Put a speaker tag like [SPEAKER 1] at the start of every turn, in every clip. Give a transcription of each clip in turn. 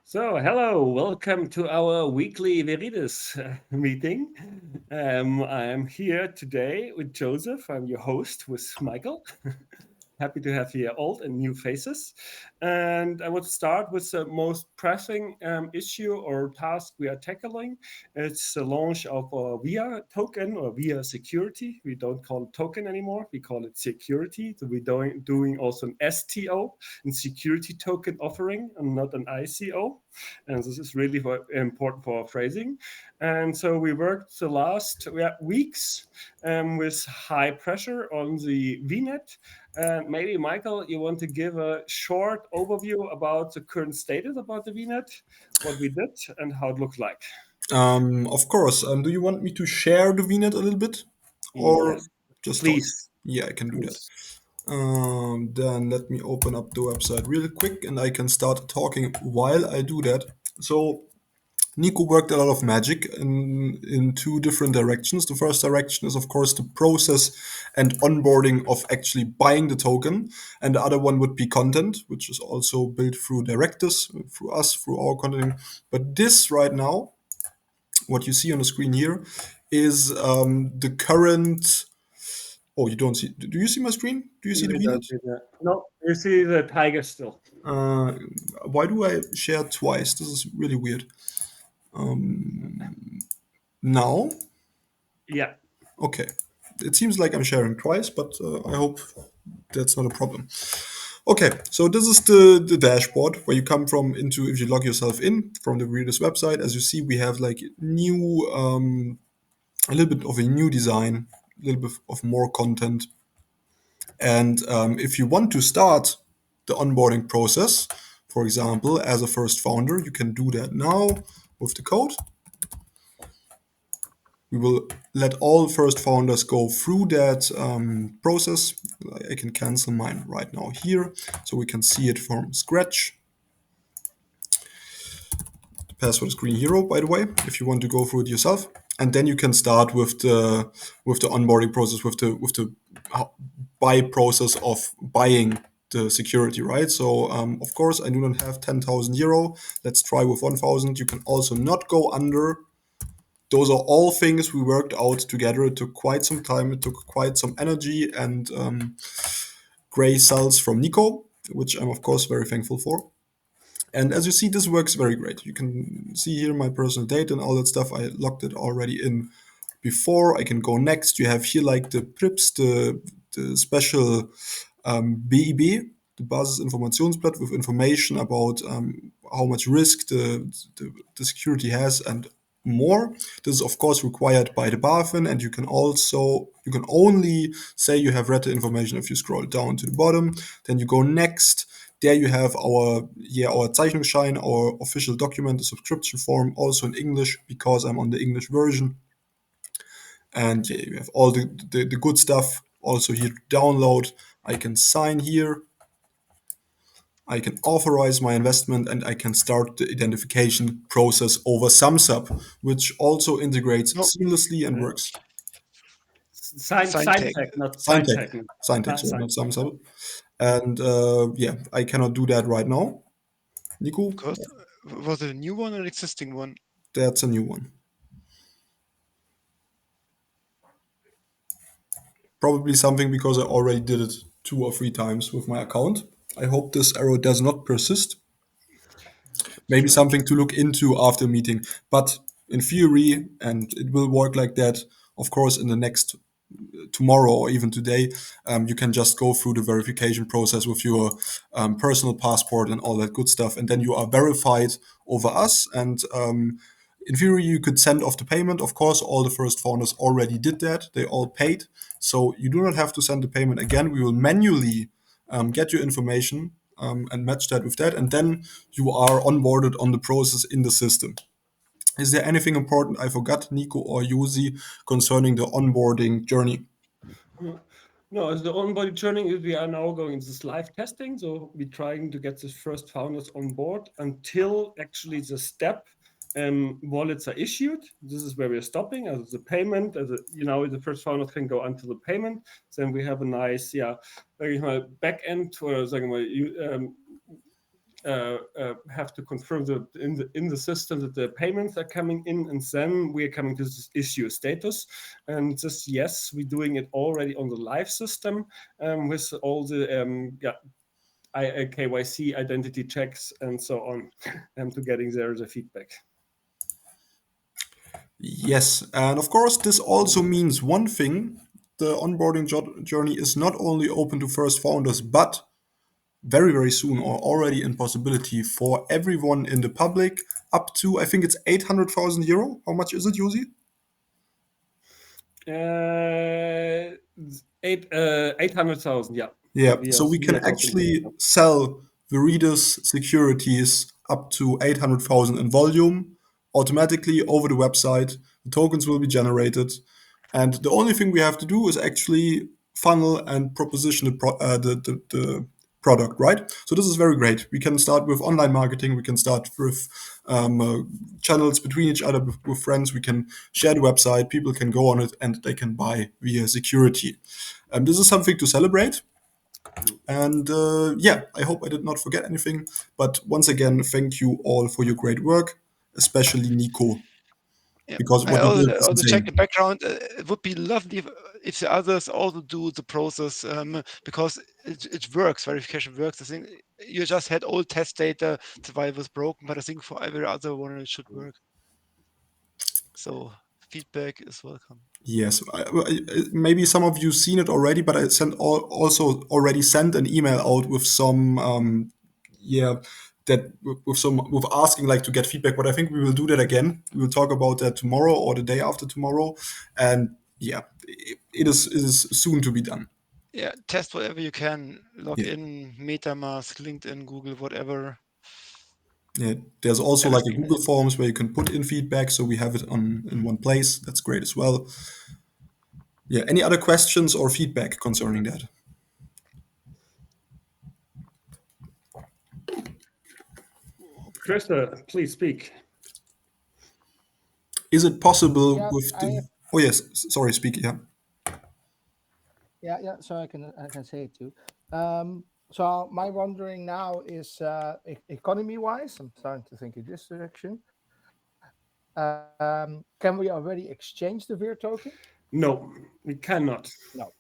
[SPEAKER 1] So, hello, welcome to our weekly Veritas meeting. I'm here today with Joseph. I'm your host with Michael. Happy to have here old and new faces. And I would start with the most pressing issue or task we are tackling. It's the launch of a VIA token or VIA security. We don't call it token anymore. We call it security. So we're doing also an STO, and security token offering, and not an ICO. And this is really important for our phrasing. And so we worked the last weeks with high pressure on the VNet. And maybe, Michael, you want to give a short overview about the current status about the VNet, what we did, and how it looked like.
[SPEAKER 2] Of course. Do you want me to share the VNet a little bit, or
[SPEAKER 1] Yes,
[SPEAKER 2] just talk?
[SPEAKER 1] please,
[SPEAKER 2] Yeah, I can do that.
[SPEAKER 1] please.
[SPEAKER 2] Then let me open up the website real quick, and I can start talking while I do that. So Nico worked a lot of magic in two different directions. The first direction is, of course, the process and onboarding of actually buying the token, and the other one would be content, which is also built through directives, through us, through our content. But this right now, what you see on the screen here, is the current. Oh, you don't see. Do you see my screen? Do you see
[SPEAKER 1] No,
[SPEAKER 2] the
[SPEAKER 1] you don't
[SPEAKER 2] VNet?
[SPEAKER 1] see that. No, you see the tiger still.
[SPEAKER 2] Uh, why do I share twice? This is really weird. Now,
[SPEAKER 1] Yeah,
[SPEAKER 2] okay. It seems like I'm sharing twice, but I hope that's not a problem. Okay, so this is the dashboard where you come from into if you log yourself in from the Readers website. As you see, we have like new, a little bit of a new design, a little bit of more content. And if you want to start the onboarding process, for example, as a first founder, you can do that now with the code. We will let all first founders go through that process. I can cancel mine right now here so we can see it from scratch. The password is Green Hero, by the way, if you want to go through it yourself. And then you can start with the onboarding process, with the buy process of buying the security, right? So of course I do not have 10,000 euro. Let's try with 1,000. You can also not go under. Those are all things we worked out together. It took quite some time. It took quite some energy and gray cells from Nico, which I'm of course very thankful for. And as you see, this works very great. You can see here my personal data and all that stuff. I logged it already in before. I can go next. You have here like the PRIPS, the special BIB, the Basis Informationsblatt, with information about how much risk the security has and more. This is of course required by the BaFin, and you can only say you have read the information if you scroll down to the bottom. Then you go next. There you have our Zeichnungsschein, our official document, the subscription form, also in English because I'm on the English version. And yeah, you have all the good stuff also here to download. I can sign here. I can authorize my investment, and I can start the identification process over SumSub, which also integrates
[SPEAKER 3] No,
[SPEAKER 2] seamlessly and
[SPEAKER 1] yeah.
[SPEAKER 2] works.
[SPEAKER 1] Sign
[SPEAKER 3] Signtech.
[SPEAKER 1] tech, not sign
[SPEAKER 2] Signtech,
[SPEAKER 1] tech.
[SPEAKER 2] Signtech,
[SPEAKER 1] Not
[SPEAKER 2] so
[SPEAKER 1] sign
[SPEAKER 2] not
[SPEAKER 1] tech.
[SPEAKER 2] SumSub. And yeah, I cannot do that right now. Nico,
[SPEAKER 3] Because was it a new one or an existing one?
[SPEAKER 2] that's a new one. Probably something because I already did it 2 or 3 times with my account. I hope this error does not persist.
[SPEAKER 3] Let's
[SPEAKER 2] Maybe
[SPEAKER 3] try it.
[SPEAKER 2] something to look into after meeting. But in theory, and it will work like that, of course, in the next tomorrow or even today, you can just go through the verification process with your personal passport and all that good stuff. And then you are verified over us. And in theory, you could send off the payment. Of course, all the first founders already did that. They all paid. So you do not have to send the payment again. We will manually get your information and match that with that. And then you are onboarded on the process in the system. Is there anything important I forgot, Nico or Yuzi, concerning the onboarding journey?
[SPEAKER 1] No, as the on-body journey is we are now going this live testing. So we're trying to get the first founders on board until actually the step wallets are issued. This is where we're stopping. As the payment, the first founders can go until the payment. Then we have a nice, sag ich mal, back end or sag ich mal, have to confirm that in the system that the payments are coming in, and then we are coming to issue a status. And this, yes, we're doing it already on the live system with all the KYC identity checks and so on, to getting there the feedback.
[SPEAKER 2] Yes, and of course, this also means one thing: the onboarding journey is not only open to first founders, but very, very soon, or already in possibility, for everyone in the public, up to, I think it's 800,000 euro. How much is it, Josi?
[SPEAKER 1] 800,000, yeah.
[SPEAKER 2] Yeah,
[SPEAKER 1] We are,
[SPEAKER 2] so we
[SPEAKER 1] we
[SPEAKER 2] can
[SPEAKER 1] are talking about
[SPEAKER 2] actually
[SPEAKER 1] that.
[SPEAKER 2] sell Veritas securities up to 800,000 in volume automatically over the website. The tokens will be generated. And the only thing we have to do is actually funnel and proposition the product, right? So this is very great. We can start with online marketing. We can start with channels between each other with friends. We can share the website. People can go on it and they can buy via security. This is something to celebrate. And yeah, I hope I did not forget anything. But once again, thank you all for your great work, especially Nico,
[SPEAKER 3] Yeah.
[SPEAKER 2] because
[SPEAKER 3] I
[SPEAKER 2] what you did is
[SPEAKER 3] also check
[SPEAKER 2] insane.
[SPEAKER 3] the background. It would be lovely if the others also do the process, because it works. Verification works. I think you just had old test data. The file was broken, but I think for every other one it should work. So feedback is welcome.
[SPEAKER 2] Yes, maybe some of you seen it already, but I also already sent an email out with some, yeah, that with asking like to get feedback. But I think we will do that again. We will talk about that tomorrow or the day after tomorrow, and yeah, it is soon to be done.
[SPEAKER 3] Yeah, test whatever you can. Log
[SPEAKER 2] Yeah,
[SPEAKER 3] in, MetaMask, LinkedIn, Google, whatever.
[SPEAKER 2] yeah. There's also
[SPEAKER 3] Let
[SPEAKER 2] like
[SPEAKER 3] us
[SPEAKER 2] a
[SPEAKER 3] be.
[SPEAKER 2] Google Forms where you can put in feedback, so we have it on in one place. That's great as well. Yeah. Any other questions or feedback concerning that?
[SPEAKER 1] Krista, please speak.
[SPEAKER 2] Is it possible
[SPEAKER 4] Yeah,
[SPEAKER 2] with
[SPEAKER 4] I
[SPEAKER 2] the? Oh yes, sorry, speak. Yeah.
[SPEAKER 4] yeah. So I can say it too. So my wondering now is economy wise. I'm starting to think in this direction. Can we already exchange the VIR token?
[SPEAKER 1] No, we cannot.
[SPEAKER 4] No.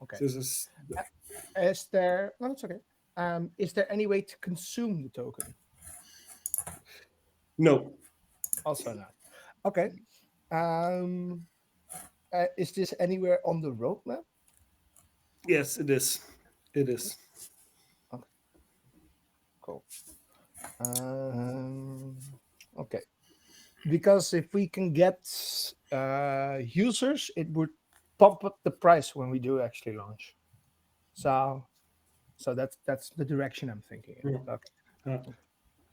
[SPEAKER 4] Okay.
[SPEAKER 1] This is
[SPEAKER 4] Uh, Is there? No, it's okay. Is there any way to consume the token?
[SPEAKER 1] no.
[SPEAKER 4] Also not. Okay. Um, is this anywhere on the roadmap?
[SPEAKER 1] Yes, it is. It is.
[SPEAKER 4] Okay, cool. Um, okay. Because if we can get users, it would pump up the price when we do actually launch. So, so that's the direction I'm thinking in.
[SPEAKER 1] Yeah.
[SPEAKER 4] Okay.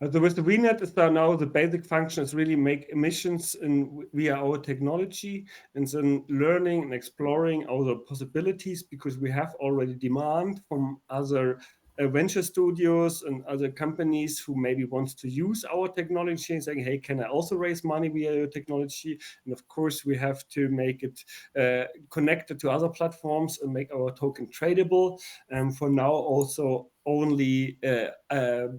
[SPEAKER 1] With the VNet is now the basic function is really make emissions via our technology, and then learning and exploring other possibilities, because we have already demand from other venture studios and other companies who maybe want to use our technology and saying, hey, can I also raise money via your technology? And of course, we have to make it connected to other platforms and make our token tradable. And for now, also only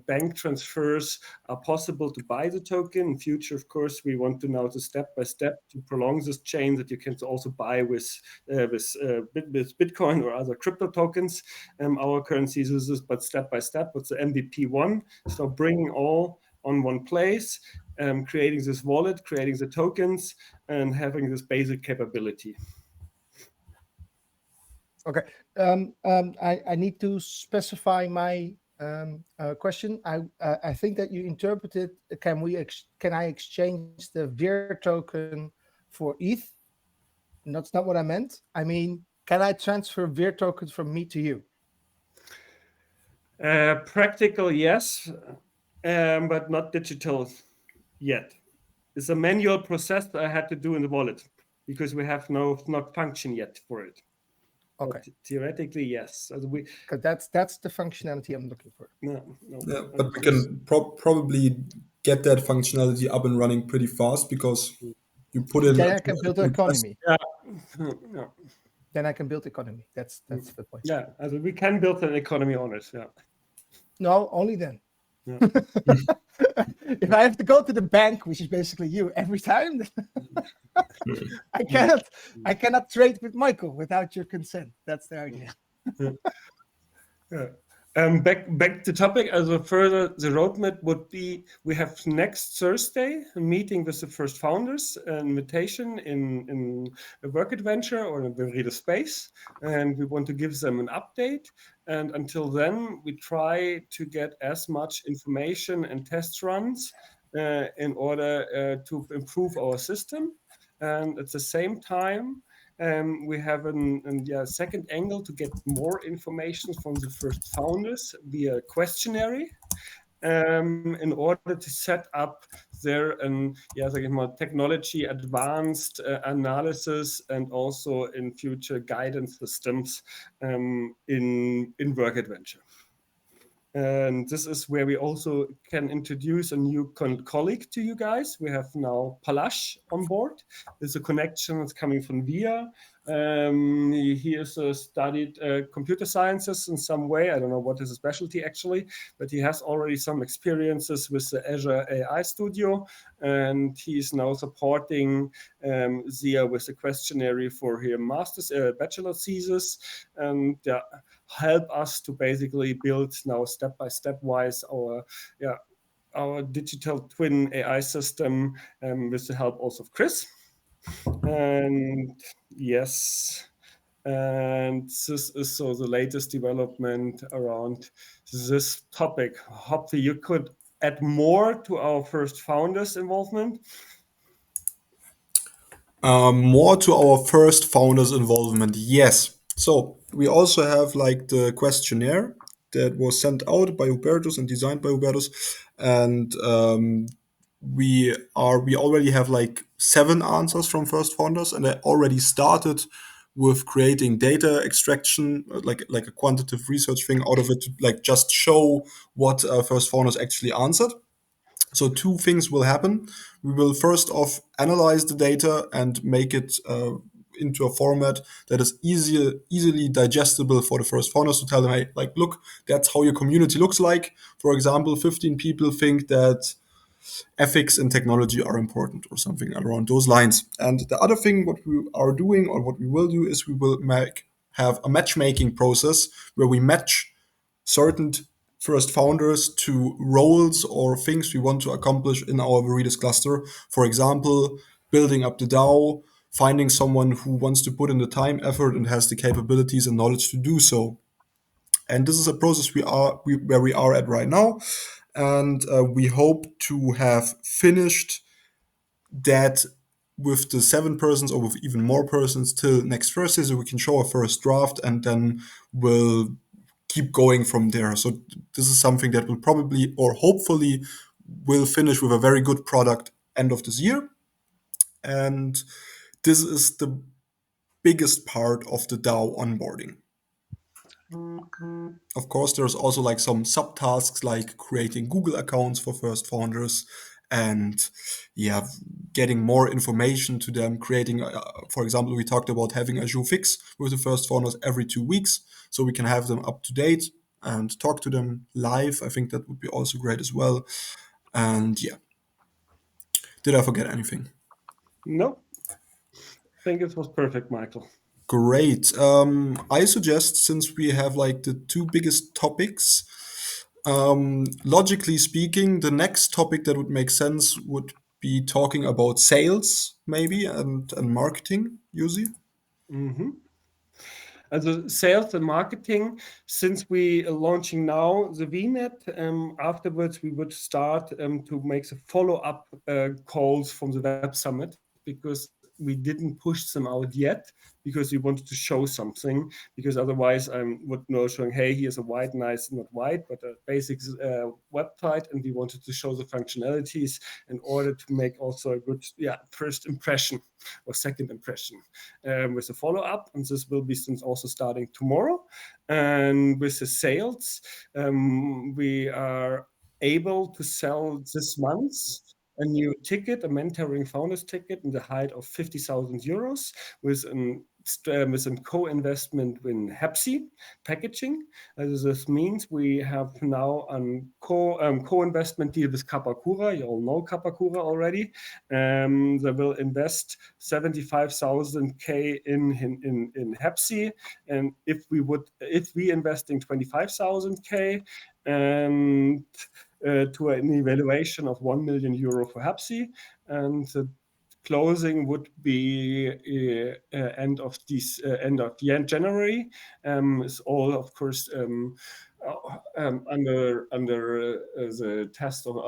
[SPEAKER 1] bank transfers are possible to buy the token. In future, of course, we want to now to step by step to prolong this chain that you can also buy with Bitcoin or other crypto tokens, our currencies. But step by step, what's the MVP one? So bringing all on one place, creating this wallet, creating the tokens, and having this basic capability.
[SPEAKER 4] Okay. I need to specify my question. I think that you interpreted. Can I exchange the VIR token for ETH? And that's not what I meant. I mean, can I transfer VIR tokens from me to you?
[SPEAKER 1] Practical, yes, but not digital yet. It's a manual process that I had to do in the wallet because we have not function yet for it.
[SPEAKER 4] Okay.
[SPEAKER 1] But theoretically, yes.
[SPEAKER 4] Because that's the functionality I'm looking for.
[SPEAKER 1] No.
[SPEAKER 2] Yeah, but we can probably get that functionality up and running pretty fast because you put in
[SPEAKER 4] Then
[SPEAKER 2] a
[SPEAKER 4] I can build an
[SPEAKER 2] request.
[SPEAKER 4] economy.
[SPEAKER 1] Yeah.
[SPEAKER 4] Then I can build economy. That's the point.
[SPEAKER 1] Yeah, we can build an economy on it. Yeah.
[SPEAKER 4] No, only then.
[SPEAKER 1] Yeah.
[SPEAKER 4] If I have to go to the bank, which is basically you every time, I cannot trade with Michael without your consent. That's the idea.
[SPEAKER 1] Yeah. Yeah. Back to topic. As a further, the roadmap would be: we have next Thursday a meeting with the first founders, an invitation in a work adventure or in a Verida space, and we want to give them an update. And until then, we try to get as much information and test runs in order to improve our system. And at the same time, we have a second angle to get more information from the first founders via questionnaire in order to set up their sag ich mal, technology advanced analysis and also in future guidance systems in work adventure. And this is where we also can introduce a new colleague to you guys. We have now Palash on board. There's a connection that's coming from VIA. He has studied computer sciences in some way. I don't know what his specialty actually, but he has already some experiences with the Azure AI Studio, and he's now supporting Zia with the questionnaire for her master's bachelor thesis, and help us to basically build now step by step wise our digital twin AI system with the help also of Chris. And yes, and this is so the latest development around this topic. Hopefully you could add more to our first founders involvement.
[SPEAKER 2] More to our first founders involvement, yes. So we also have like the questionnaire that was sent out by Hubertus and designed by Hubertus, and we already have like 7 answers from first founders, and I already started with creating data extraction, like a quantitative research thing out of it, to like just show what first founders actually answered. So 2 things will happen. We will first off analyze the data and make it into a format that is easily digestible for the first founders, to tell them, hey, like, look, that's how your community looks like. For example, 15 people think that ethics and technology are important, or something around those lines. And the other thing, what we are doing, or what we will do, is we will have a matchmaking process where we match certain first founders to roles or things we want to accomplish in our Veritas cluster. For example, building up the DAO, finding someone who wants to put in the time, effort, and has the capabilities and knowledge to do so. And this is a process where we are at right now, and we hope to have finished that with the 7 persons, or with even more persons, till next Thursday, so we can show a first draft, and then we'll keep going from there. So this is something that will probably, or hopefully, will finish with a very good product end of this year. And this is the biggest part of the DAO onboarding. Of course, there's also like some subtasks, like creating Google accounts for first founders, and getting more information to them, creating for example, we talked about having a jour fix with the first founders every 2 weeks, so we can have them up to date and talk to them live. I think that would be also great as well. And did I forget anything?
[SPEAKER 1] No, I think it was perfect, Michael.
[SPEAKER 2] Great. I suggest, since we have like the 2 biggest topics, logically speaking, the next topic that would make sense would be talking about sales, maybe, and marketing, Yuzi.
[SPEAKER 1] Mm-hmm. Also sales and marketing, since we are launching now the VNet, afterwards we would start to make the follow-up calls from the Web Summit, because we didn't push them out yet, because we wanted to show something, because otherwise I would know showing, hey, here's a white, nice, not white, but a basic website, and we wanted to show the functionalities in order to make also a good first impression or second impression with a follow-up. And this will be since also starting tomorrow. And with the sales, we are able to sell this month a new ticket, a mentoring founders ticket in the height of 50,000 euros, with a with a co-investment in Hepsi packaging. This means we have now a co-investment deal with Kapakura. You all know Kapakura already. They will invest 75,000 K in Hepsi, and if we investing 25,000 K, and to an evaluation of 1 million euro for Hepsi, and the closing would be end of January. It's all, of course, under the test or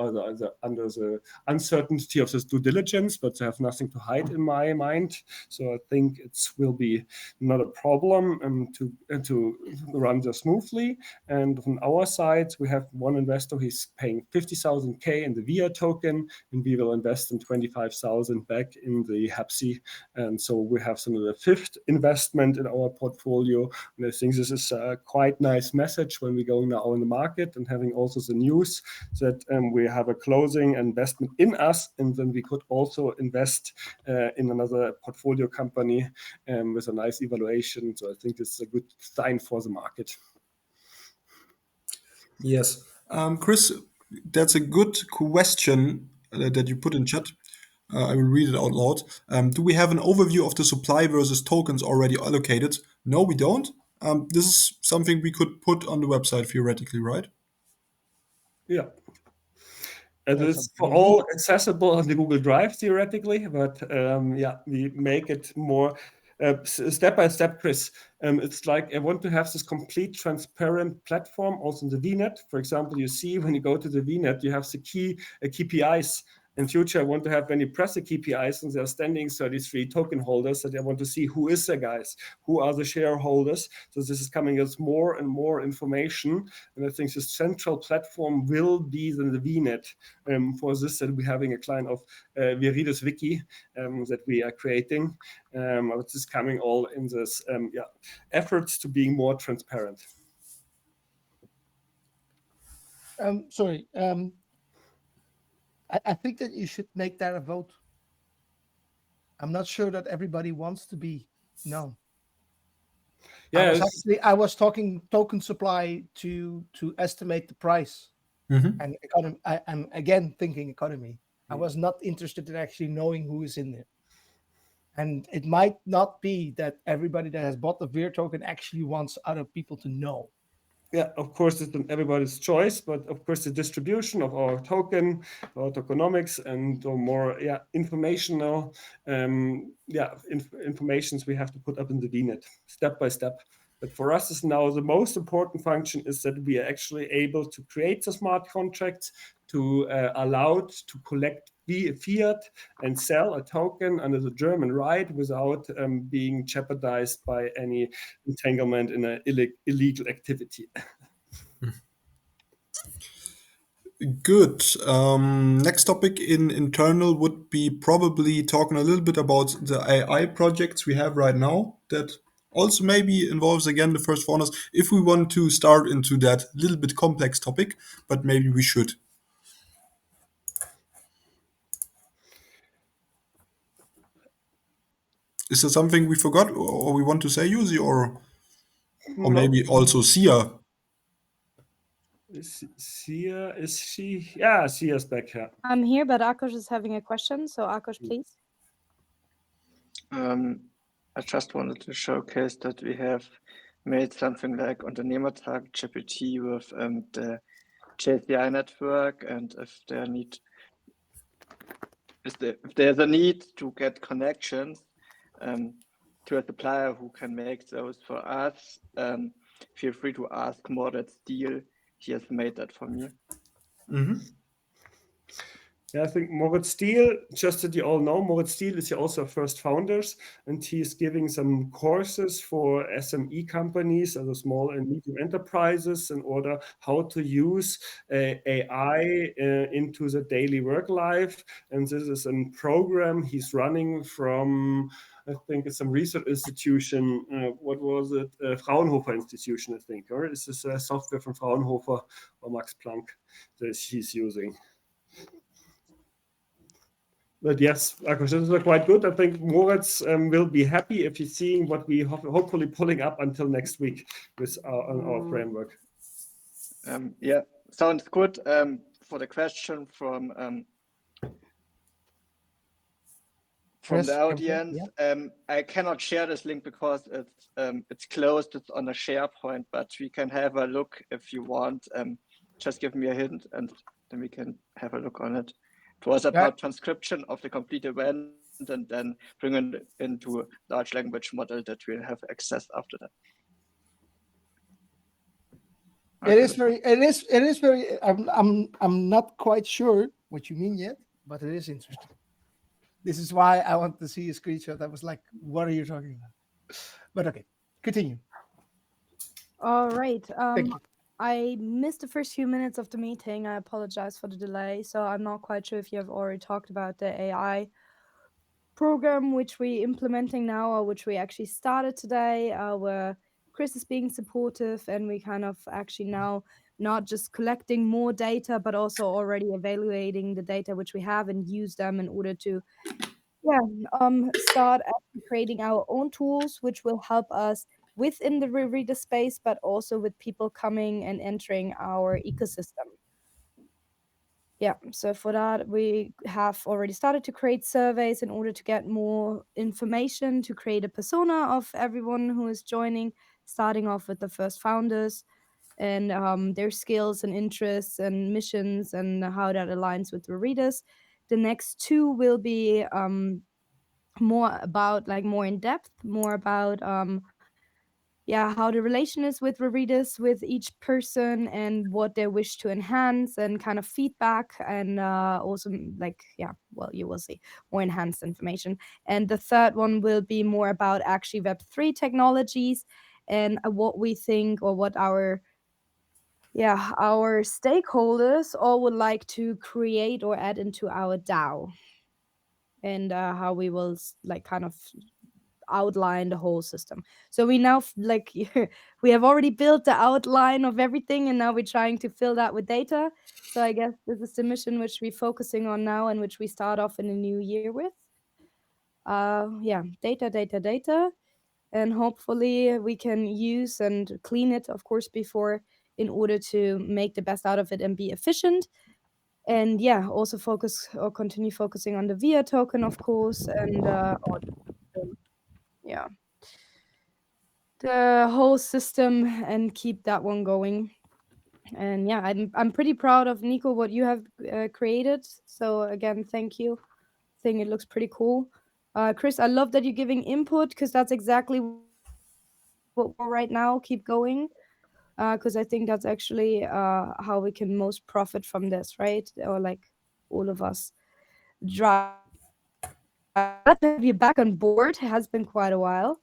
[SPEAKER 1] under the uncertainty of this due diligence, but I have nothing to hide in my mind. So I think it will be not a problem to run this smoothly. And on our side, we have one investor. He's paying 50,000 K in the VIA token, and we will invest in 25,000 back in the Hepsi. And so we have some of the fifth investment in our portfolio. And I think this is a quite nice message when we go now in the market, and having also the news that we have a closing investment in us, and then we could also invest in another portfolio company with a nice evaluation. So I think this is a good sign for the market.
[SPEAKER 2] Yes. Chris, that's a good question that you put in chat. I will read it out loud. Do we have an overview of the supply versus tokens already allocated? No, we don't. This is something we could put on the website theoretically, right?
[SPEAKER 1] Yeah. It
[SPEAKER 4] That's
[SPEAKER 1] is for
[SPEAKER 4] something we
[SPEAKER 1] all
[SPEAKER 4] need.
[SPEAKER 1] accessible on the Google Drive theoretically, but yeah, we make it more step by step, Chris. It's like I want to have this complete transparent platform also in the VNet. For example, you see when you go to the VNet, you have the key KPIs. In future, I want to have when you press the KPIs and there are standing 33 token holders, that I want to see who is the guys, who are the shareholders. So this is coming as more and more information. And I think this central platform will be the VNet for this, that we're having a kind of Unser Wiki that we are creating. Which is coming all in this efforts to being more transparent.
[SPEAKER 4] Sorry. I think that you should make that a vote. I'm not sure that everybody wants to be known.
[SPEAKER 1] Yeah,
[SPEAKER 4] I was talking token supply to estimate the price and economy. I'm again thinking economy. I was not interested in actually knowing who is in there. And it might not be that everybody that has bought the VIR token actually wants other people to know.
[SPEAKER 1] Yeah, of course, it's everybody's choice, but of course, the distribution of our token, our tokenomics, and more informational informations we have to put up in the VNet step by step. But for us, is now the most important function is that we are actually able to create the smart contracts to allow to collect fiat and sell a token under the German right without being jeopardized by any entanglement in an illegal activity.
[SPEAKER 2] Good. Next topic in internal would be probably talking a little bit about the AI projects we have right now that also maybe involves again the first founders. If we want to start into that little bit complex topic, but maybe we should. Is there something we forgot or we want to say, Yuzi, or maybe also Sia?
[SPEAKER 1] Sia, is she? Yeah, Sia's back here.
[SPEAKER 5] I'm here, but Akash is having a question. So Akash, please.
[SPEAKER 6] I just wanted to showcase that we have made something like Unternehmertag GPT with the JCI network, and if there's a need to get connections to a supplier who can make those for us, feel free to ask Moritz Steele. He has made that for me.
[SPEAKER 1] Yeah, I think Moritz Steele, just that you all know, Moritz Steele is also first founders, and he's giving some courses for SME companies, also small and medium enterprises, in order how to use AI into the daily work life. And this is a program he's running from, I think it's some research institution. What was it? Fraunhofer Institution, I think. Or is this software from Fraunhofer or Max Planck that he's using? But yes, our questions are quite good. I think Moritz will be happy if he's seeing what we hopefully pulling up until next week with on our framework.
[SPEAKER 6] Yeah, sounds good. For the question from
[SPEAKER 4] Chris,
[SPEAKER 6] the audience,
[SPEAKER 4] yeah.
[SPEAKER 6] I cannot share this link because it's closed. It's on a SharePoint, but we can have a look if you want. Just give me a hint, and then we can have a look on it. It was about transcription of the complete event, and then bring it into a large language model that will have access after that.
[SPEAKER 4] It is very. I'm not quite sure what you mean yet, but it is interesting. This is why I want to see a screenshot. I was like, what are you talking about? But okay, continue.
[SPEAKER 5] All right.
[SPEAKER 4] Thank you.
[SPEAKER 5] I missed the first few minutes of the meeting. I apologize for the delay. So I'm not quite sure if you have already talked about the AI program which we implementing now, or which we actually started today, where Chris is being supportive, and we kind of actually now not just collecting more data, but also already evaluating the data which we have and use them in order to start actually creating our own tools which will help us within the reader space, but also with people coming and entering our ecosystem. Yeah, so for that, we have already started to create surveys in order to get more information, to create a persona of everyone who is joining, starting off with the first founders and their skills and interests and missions and how that aligns with the readers. The next two will be more about, like, more in depth, more about how the relation is with the readers, with each person, and what they wish to enhance, and kind of feedback, and also you will see more enhanced information. And the third one will be more about actually Web3 technologies and what we think, or what our stakeholders all would like to create or add into our DAO, and how we will kind of outline the whole system. So we now we have already built the outline of everything, and now we're trying to fill that with data. So I guess this is the mission which we're focusing on now, and which we start off in the new year with. Data, and hopefully we can use and clean it, of course, before, in order to make the best out of it and be efficient. And also focus, or continue focusing on the VIA token, of course, and yeah, the whole system, and keep that one going. And I'm pretty proud of Nico, what you have created. So again, thank you. I think it looks pretty cool. Chris, I love that you're giving input, because that's exactly what we're right now. Keep going, because I think that's actually how we can most profit from this, right? Or like all of us drive. Glad to have you back on board. It has been quite a while.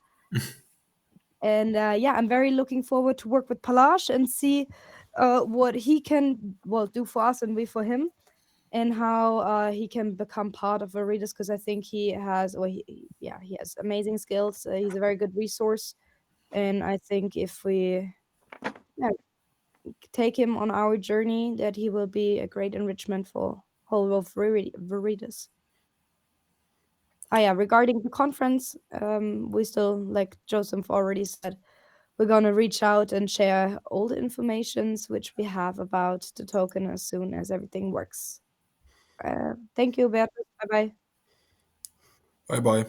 [SPEAKER 5] And I'm very looking forward to work with Palash and see what he can do for us, and we for him, and how he can become part of Veritas, because I think he has he has amazing skills. He's a very good resource, and I think if we take him on our journey, that he will be a great enrichment for whole of Veritas. Regarding the conference, we still, like Joseph already said, we're going to reach out and share all the informations which we have about the token as soon as everything works. Thank you, Beatrice. Bye-bye.
[SPEAKER 2] Bye bye.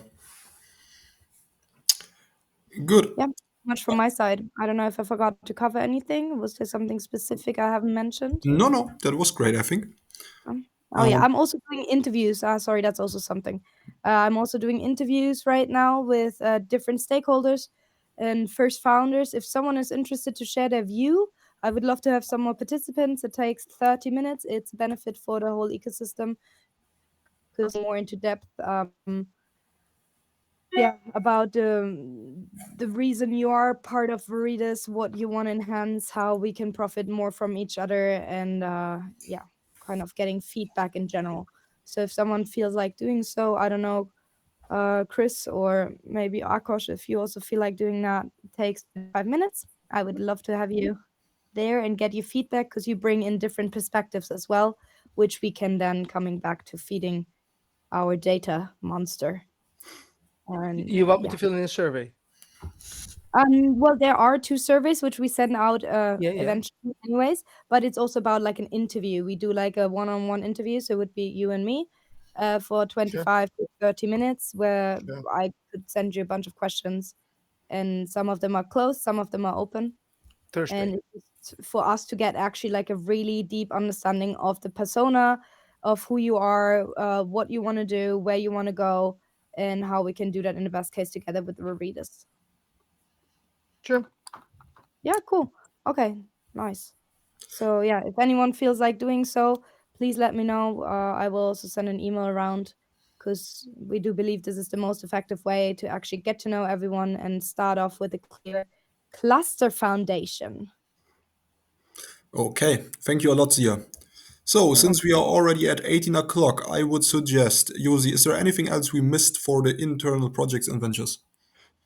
[SPEAKER 2] Good.
[SPEAKER 5] Yeah, much from my side. I don't know if I forgot to cover anything. Was there something specific I haven't mentioned?
[SPEAKER 2] No, that was great, I think.
[SPEAKER 5] I'm also doing interviews. Sorry, that's also something. I'm also doing interviews right now with different stakeholders and first founders. If someone is interested to share their view, I would love to have some more participants. It takes 30 minutes. It's a benefit for the whole ecosystem, because more into depth about the reason you are part of Veritas, what you want to enhance, how we can profit more from each other, and kind of getting feedback in general. So if someone feels like doing so, I don't know, Chris, or maybe Akash, if you also feel like doing that, it takes 5 minutes. I would love to have you there and get your feedback, because you bring in different perspectives as well, which we can then coming back to feeding our data monster. And
[SPEAKER 4] You want me to fill in a survey?
[SPEAKER 5] Well, there are 2 surveys which we send out
[SPEAKER 4] Yeah.
[SPEAKER 5] eventually anyways, but it's also about like an interview. We do like a one-on-one interview, so it would be you and me for 25 to 30 minutes, where
[SPEAKER 4] Sure.
[SPEAKER 5] I could send you a bunch of questions, and some of them are closed, some of them are open.
[SPEAKER 4] Thursday.
[SPEAKER 5] And it's just for us to get actually like a really deep understanding of the persona, of who you are, what you want to do, where you want to go, and how we can do that in the best case together with the readers.
[SPEAKER 4] Sure.
[SPEAKER 5] Yeah, cool. Okay, nice. So yeah, if anyone feels like doing so, please let me know. I will also send an email around, because we do believe this is the most effective way to actually get to know everyone and start off with a clear cluster foundation.
[SPEAKER 2] Okay, thank you a lot, Sia. So, since we are already at 18 o'clock, I would suggest, Josi, is there anything else we missed for the internal projects and ventures?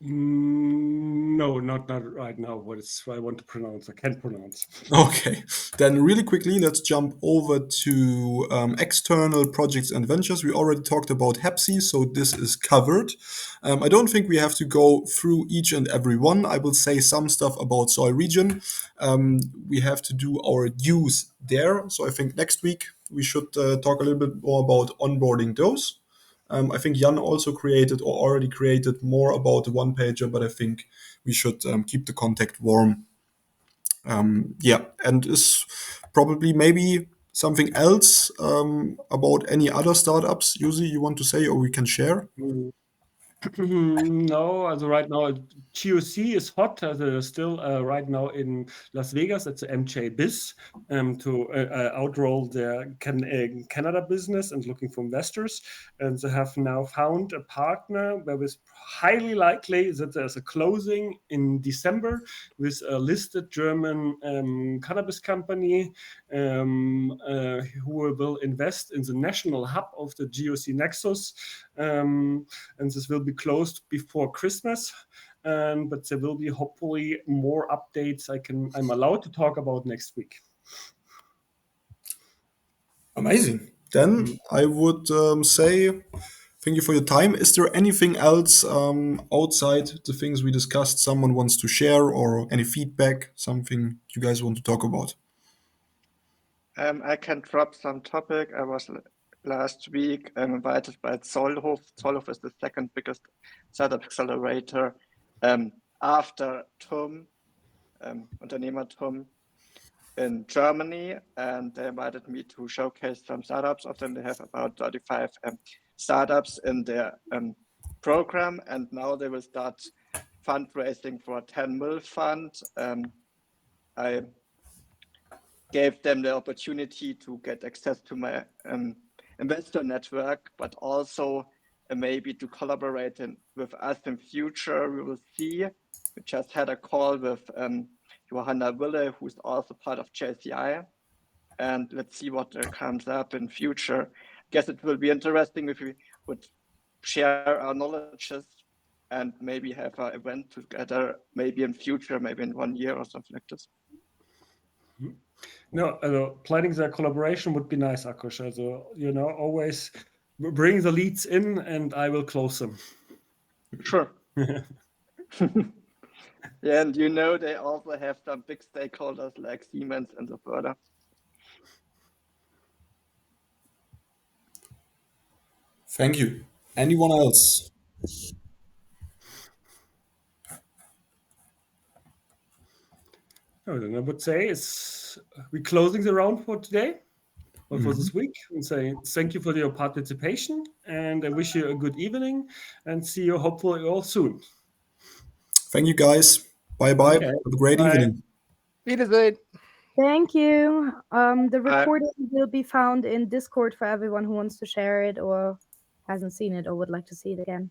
[SPEAKER 1] No, not right now. What is I want to pronounce? I can't pronounce.
[SPEAKER 2] Okay, then really quickly, let's jump over to external projects and ventures. We already talked about Hepsi, so this is covered. I don't think we have to go through each and every one. I will say some stuff about Soil Region. We have to do our dues there. So I think next week we should talk a little bit more about onboarding those. I think Jan also created or already created more about the one pager, but I think we should keep the contact warm. Yeah, and is probably maybe something else about any other startups, Yuzi, you want to say, or we can share?
[SPEAKER 1] No, as right now, GOC is hot. Still right now in Las Vegas at the MJ Biz to outroll their Canada business and looking for investors. And they have now found a partner where it's highly likely that there's a closing in December with a listed German cannabis company who will invest in the national hub of the GOC Nexus. And this will be closed before Christmas. But there will be hopefully more updates I'm allowed to talk about next week.
[SPEAKER 2] Amazing. Then I would say thank you for your time. Is there anything else outside the things we discussed someone wants to share, or any feedback, something you guys want to talk about?
[SPEAKER 6] I can drop some topic. I was last week invited by Zollhof. Zollhof is the second biggest startup accelerator after TUM, Unternehmer TUM in Germany, and they invited me to showcase some startups. Of them, they have about 35 startups in their program, and now they will start fundraising for a 10 mil fund. I gave them the opportunity to get access to my investor network, but also maybe to collaborate with us in future. We will see. We just had a call with Johanna Wille, who's also part of JCI, and let's see what comes up in future. I guess it will be interesting if we would share our knowledges and maybe have an event together, maybe in future, maybe in 1 year or something like this.
[SPEAKER 1] No, planning that collaboration would be nice, Akush. Always bring the leads in and I will close them.
[SPEAKER 6] Sure. Yeah, and they also have some big stakeholders like Siemens and so further.
[SPEAKER 2] Thank you. Anyone else?
[SPEAKER 1] Then I would say we're closing the round for today or for this week, and say thank you for your participation, and I wish you a good evening and see you hopefully all soon.
[SPEAKER 2] Thank you, guys. Bye bye.
[SPEAKER 1] Okay.
[SPEAKER 2] Have a great
[SPEAKER 1] Bye.
[SPEAKER 2] evening.
[SPEAKER 4] Wiedersehen.
[SPEAKER 5] Thank you. The recording will be found in Discord for everyone who wants to share it or hasn't seen it or would like to see it again.